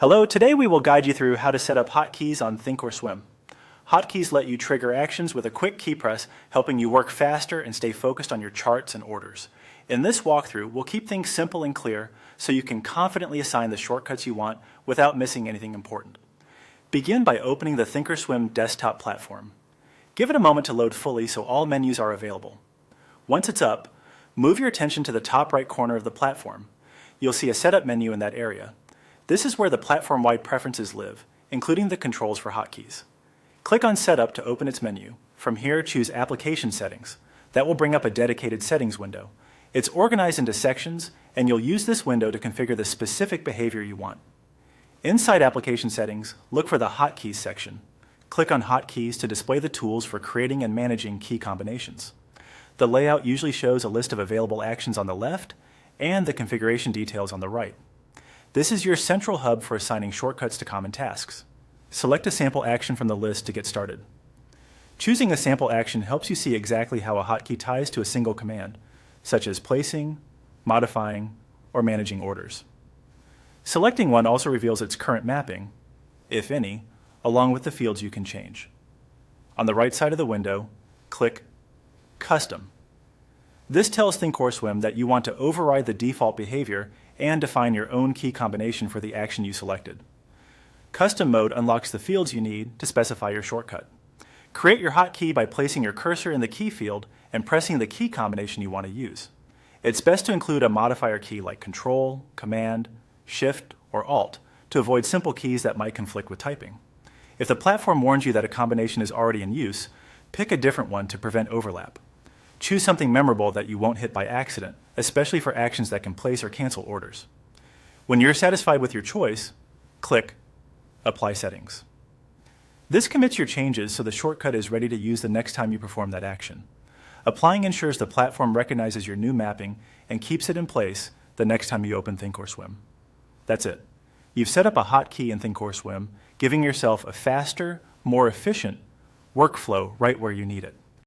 Hello, today we will guide you through how to set up hotkeys on Thinkorswim. Hotkeys let you trigger actions with a quick key press, helping you work faster and stay focused on your charts and orders. In this walkthrough, we'll keep things simple and clear so you can confidently assign the shortcuts you want without missing anything important. Begin by opening the Thinkorswim desktop platform. Give it a moment to load fully so all menus are available. Once it's up, move your attention to the top right corner of the platform. You'll see a setup menu in that area. This is where the platform-wide preferences live, including the controls for hotkeys. Click on Setup to open its menu. From here, choose Application Settings. That will bring up a dedicated settings window. It's organized into sections, and you'll use this window to configure the specific behavior you want. Inside Application Settings, look for the Hotkeys section. Click on Hotkeys to display the tools for creating and managing key combinations. The layout usually shows a list of available actions on the left and the configuration details on the right. This is your central hub for assigning shortcuts to common tasks. Select a sample action from the list to get started. Choosing a sample action helps you see exactly how a hotkey ties to a single command, such as placing, modifying, or managing orders. Selecting one also reveals its current mapping, if any, along with the fields you can change. On the right side of the window, click Custom. This tells Thinkorswim that you want to override the default behavior and define your own key combination for the action you selected. Custom mode unlocks the fields you need to specify your shortcut. Create your hotkey by placing your cursor in the key field and pressing the key combination you want to use. It's best to include a modifier key like Control, Command, Shift, or Alt to avoid simple keys that might conflict with typing. If the platform warns you that a combination is already in use, pick a different one to prevent overlap. Choose something memorable that you won't hit by accident, especially for actions that can place or cancel orders. When you're satisfied with your choice, click Apply Settings. This commits your changes so the shortcut is ready to use the next time you perform that action. Applying ensures the platform recognizes your new mapping and keeps it in place the next time you open Thinkorswim. That's it. You've set up a hotkey in Thinkorswim, giving yourself a faster, more efficient workflow right where you need it.